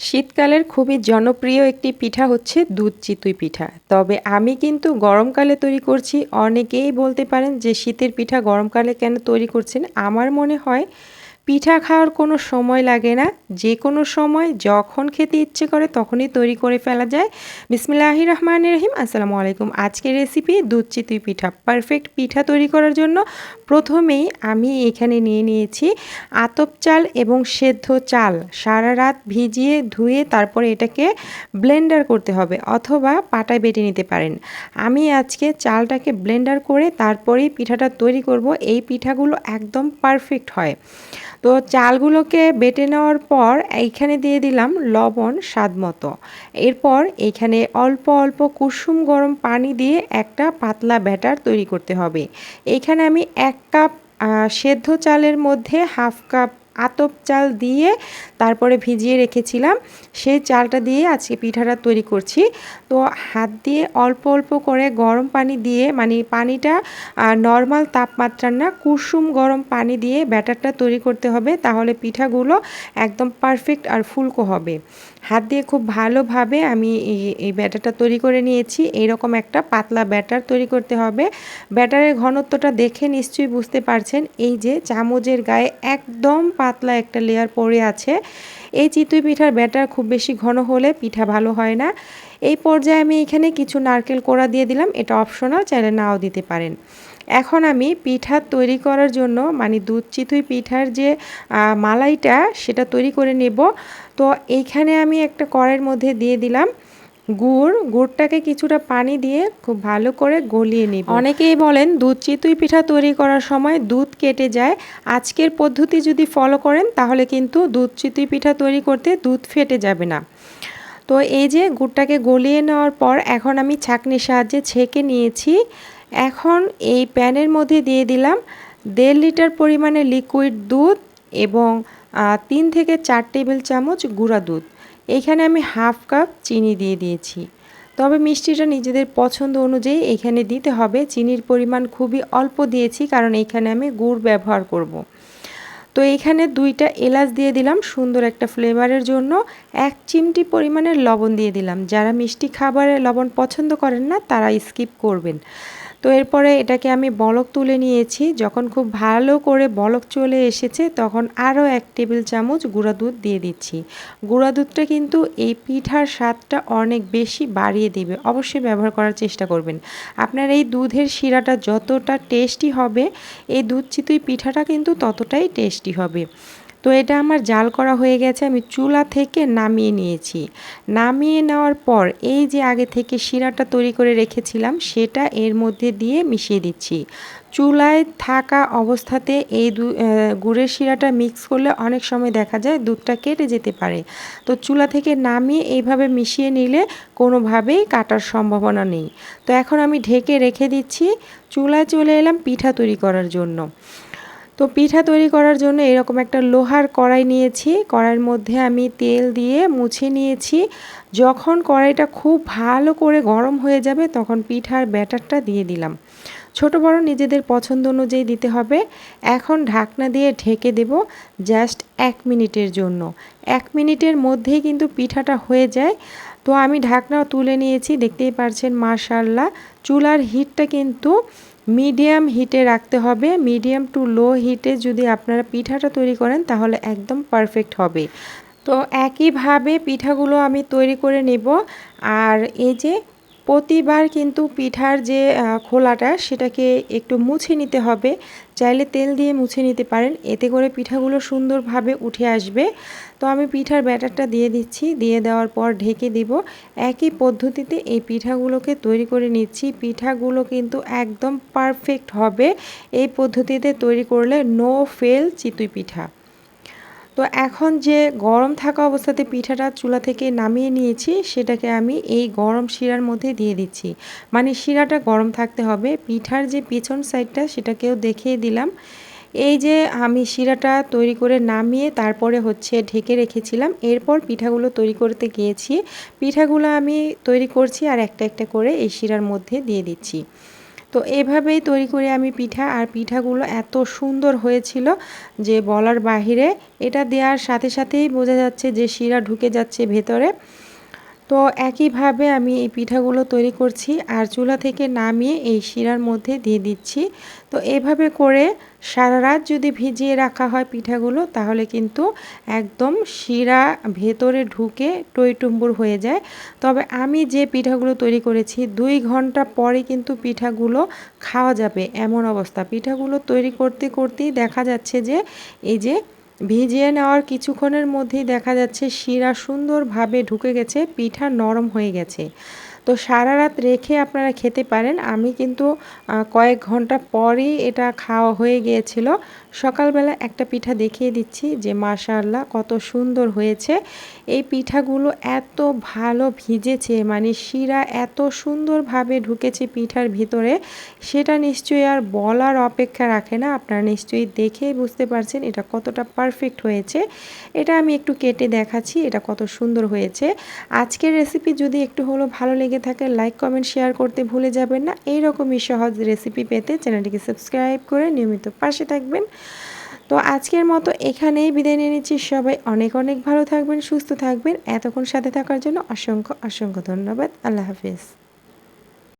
শীতকালের খুবই জনপ্রিয় একটি পিঠা হচ্ছে দুধ চিতই পিঠা। তবে আমি কিন্তু গরমকালে তৈরি করছি। অনেকেই বলতে পারেন যে শীতের পিঠা গরমকালে কেন তৈরি করছেন? আমার মনে হয় পিঠা খাওয়ার কোনো সময় লাগে না। যেকোনো সময় যখন খেতে ইচ্ছে করে তখনই তৈরি করে ফেলা যায়। বিসমিল্লাহির রহমানির রহিম। আসসালামু আলাইকুম। আজকের রেসিপি দুধ চিতই পিঠা। পারফেক্ট পিঠা তৈরি করার জন্য প্রথমেই আমি এখানে নিয়ে নিয়েছি আতপ চাল এবং সেদ্ধ চাল। সারা রাত ভিজিয়ে ধুয়ে তারপরে এটাকে ব্লেন্ডার করতে হবে অথবা পাটায় বেটে নিতে পারেন। আমি আজকে চালটাকে ব্লেন্ডার করে তারপরেই পিঠাটা তৈরি করব। এই পিঠাগুলো একদম পারফেক্ট হয়। তো চালগুলোকে বেটে নেওয়ার পর এইখানে দিয়ে দিলাম লবণ স্বাদমতো। এরপর এইখানে অল্প অল্প কুসুম গরম পানি দিয়ে একটা পাতলা ব্যাটার তৈরি করতে হবে। এইখানে আমি 1 কাপ সেদ্ধ চালের মধ্যে 1/2 কাপ আতপ চাল দিয়ে তারপরে ভিজিয়ে রেখেছিলাম। সেই চালটা দিয়ে আজকে পিঠাটা তৈরি করছি। তো হাত দিয়ে অল্প অল্প করে গরম পানি দিয়ে, মানে পানিটা নর্মাল তাপমাত্রার না, কুসুম গরম পানি দিয়ে ব্যাটারটা তৈরি করতে হবে। তাহলে পিঠাগুলো একদম পারফেক্ট আর ফুলকো হবে। হাত দিয়ে খুব ভালোভাবে আমি এই ব্যাটারটা তৈরি করে নিয়েছি। এইরকম একটা পাতলা ব্যাটার তৈরি করতে হবে। ব্যাটারের ঘনত্বটা দেখে নিশ্চয়ই বুঝতে পারছেন। এই যে চামচের গায়ে একদম পাতলা একটা লেয়ার পড়ে আছে। এই চিতই পিঠার ব্যাটার খুব বেশি ঘন হলে পিঠা ভালো হয় না। এই পর্যায়ে আমি এখানে কিছু নারকেল কোড়া দিয়ে দিলাম। এটা অপশনাল, চাইলে নাও দিতে পারেন। এখন আমি পিঠা তৈরি করার জন্য, মানে দুধ চিতই পিঠার যে মালাইটা সেটা তৈরি করে নেব। তো এইখানে আমি একটা কড়াইয়ের মধ্যে দিয়ে দিলাম গুড়টাকে কিছুটা পানি দিয়ে খুব ভালো করে গলিয়ে নিব। অনেকেই বলেন দুধ চিতই পিঠা তৈরি করার সময় দুধ কেটে যায়। আজকের পদ্ধতি যদি ফলো করেন তাহলে কিন্তু দুধ চিতই পিঠা তৈরি করতে দুধ ফেটে যাবে না। তো এই যে গুড়টাকে গলিয়ে নেওয়ার পর এখন আমি ছাঁকনির সাহায্যে ছেঁকে নিয়েছি। এখন এই প্যানের মধ্যে দিয়ে দিলাম 1.5 লিটার পরিমাণে লিকুইড দুধ এবং 3 থেকে 4 টেবিল চামচ গুঁড়া দুধ। এইখানে আমি 1/2 কাপ চিনি দিয়ে দিয়েছি। তবে মিষ্টিটা নিজেদের পছন্দ অনুযায়ী এখানে দিতে হবে। চিনির পরিমাণ খুবই অল্প দিয়েছি কারণ এইখানে আমি গুড় ব্যবহার করব। তো এইখানে 2টা এলাচ দিয়ে দিলাম সুন্দর একটা ফ্লেভারের জন্য। 1 চিমটি পরিমাণের লবণ দিয়ে দিলাম। যারা মিষ্টি খাবারে লবণ পছন্দ করেন না তারা স্কিপ করবেন। তো এরপরে এটাকে আমি বলক তুলে নিয়েছি। যখন খুব ভালো করে বলক চলে এসেছে তখন আরও 1 টেবিল চামচ গুঁড়া দুধ দিয়ে দিচ্ছি। গুঁড়া দুধটা কিন্তু এই পিঠার স্বাদটা অনেক বেশি বাড়িয়ে দিবে। অবশ্যই ব্যবহার করার চেষ্টা করবেন। আপনার এই দুধের শিরাটা যতটা টেস্টি হবে, এই দুধ চিতই পিঠাটা কিন্তু ততটাই টেস্টি হবে। তো এটা আমার জাল করা হয়ে গেছে। আমি চুলা থেকে নামিয়ে নিয়েছি। নামিয়ে নেওয়ার পর এই যে আগে থেকে শিরাটা তৈরি করে রেখেছিলাম সেটা এর মধ্যে দিয়ে মিশিয়ে দিচ্ছি। চুলায় থাকা অবস্থাতে এই গুড়ের শিরাটা মিক্স করলে অনেক সময় দেখা যায় দুধটা কেটে যেতে পারে। তো চুলা থেকে নামিয়ে এইভাবে মিশিয়ে নিলে কোনোভাবেই কাটার সম্ভাবনা নেই। তো এখন আমি ঢেকে রেখে দিচ্ছি। চুলায় চলে এলাম পিঠা তৈরি করার জন্য। তো পিঠা তৈরি করার জন্য এরকম একটা লোহার কড়াই নিয়েছি। কড়াইয়ের মধ্যে আমি তেল দিয়ে মুছে নিয়েছি। যখন কড়াইটা খুব ভালো করে গরম হয়ে যাবে তখন পিঠার ব্যাটারটা দিয়ে দিলাম। ছোট বড় নিজেদের পছন্দ অনুযায়ী দিতে হবে। এখন ঢাকনা দিয়ে ঢেকে দেব জাস্ট 1 মিনিটের জন্য। 1 মিনিটের মধ্যেই কিন্তু পিঠাটা হয়ে যায়। তো আমি ঢাকনা তুলে নিয়েছি, দেখতেই পারছেন মাশাআল্লাহ। চুলার হিটটা কিন্তু মিডিয়াম হিটে রাখতে হবে। মিডিয়াম টু লো হিটে যদি আপনারা পিঠাটা তৈরি করেন তাহলে একদম পারফেক্ট হবে। তো একইভাবে পিঠাগুলো আমি তৈরি করে নেব। আর এই যে প্রতিবার কিন্তু পিঠার যে খোলাটা সেটাকে একটু মুছে নিতে হবে। চাইলে তেল দিয়ে মুছে নিতে পারেন, এতে করে পিঠাগুলো সুন্দরভাবে উঠে আসবে। তো আমি পিঠার ব্যাটারটা দিয়ে দিচ্ছি। দিয়ে দেওয়ার পর ঢেকে দিব। একই পদ্ধতিতে এই পিঠাগুলোকে তৈরি করে নিচ্ছি। পিঠাগুলো কিন্তু একদম পারফেক্ট হবে এই পদ্ধতিতে তৈরি করলে। নো ফেল চিতই পিঠা। তো এখন যে গরম থাকা অবস্থাতে পিঠাটা চুলা থেকে নামিয়ে নিয়েছি সেটাকে আমি এই গরম শিরার মধ্যে দিয়ে দিচ্ছি। মানে শিরাটা গরম থাকতে হবে। পিঠার যে পিছন সাইডটা সেটাকেও দেখিয়ে দিলাম। এই যে আমি শিরাটা তৈরি করে নামিয়ে তারপরে হচ্ছে ঢেকে রেখেছিলাম। এরপর পিঠাগুলো তৈরি করতে গিয়েছি। পিঠাগুলো আমি তৈরি করছি আর একটা একটা করে এই শিরার মধ্যে দিয়ে দিচ্ছি। তো এভাবেই তৈরি করি আমি পিঠা, আর পিঠাগুলো এত সুন্দর হয়েছিল যে বলার বাহিরে। এটা দেওয়ার সাথে সাথেই বোঝা যাচ্ছে যে শিরা ঢুকে যাচ্ছে ভেতরে। তো একইভাবে আমি এই পিঠাগুলো তৈরি করছি, আর চুলা থেকে নামিয়ে এই শিরার মধ্যে দিয়ে দিচ্ছি। তো এভাবে করে সারা রাত যদি ভিজিয়ে রাখা হয় পিঠাগুলো, তাহলে কিন্তু একদম শিরা ভেতরে ঢুকে টইটুম্বুর হয়ে যায়। তবে আমি যে পিঠাগুলো তৈরি করেছি 2 ঘন্টা পরে কিন্তু পিঠাগুলো খাওয়া যাবে এমন অবস্থা। পিঠাগুলো তৈরি করতে করতেই দেখা যাচ্ছে যে এই যে ভিজিয়ে নেওয়ার কিছুক্ষণের মধ্যেই দেখা যাচ্ছে শিরা সুন্দরভাবে ঢুকে গেছে, পিঠা নরম হয়ে গেছে। তো সারা রাত রেখে আপনারা খেতে পারেন। আমি কিন্তু কয়েক ঘন্টা পরই এটা খাওয়া হয়ে গিয়েছিল। সকালবেলা একটা পিঠা দেখিয়ে দিচ্ছি যে মাশাআল্লাহ কত সুন্দর হয়েছে। এই পিঠাগুলো এত ভালো ভিজেছে, মানে শিরা এত সুন্দরভাবে ঢুকেছে পিঠার ভিতরে, সেটা নিশ্চয়ই আর বলার অপেক্ষা রাখে না। আপনারা নিশ্চয়ই দেখেই বুঝতে পারছেন এটা কতটা পারফেক্ট হয়েছে। এটা আমি একটু কেটে দেখাচ্ছি এটা কত সুন্দর হয়েছে। আজকের রেসিপি যদি একটু হলেও ভালো লেগে থাকে, লাইক কমেন্ট শেয়ার করতে ভুলে যাবেন না। এইরকমই সহজ রেসিপি পেতে চ্যানেলটিকে সাবস্ক্রাইব করে নিয়মিত পাশে থাকবেন। তো আজকের মতো এখানেই বিদায় নিয়ে নিচ্ছি। সবাই অনেক অনেক ভালো থাকবেন, সুস্থ থাকবেন। এতক্ষণ সাথে থাকার জন্য অসংখ্য অসংখ্য ধন্যবাদ। আল্লাহ হাফিজ।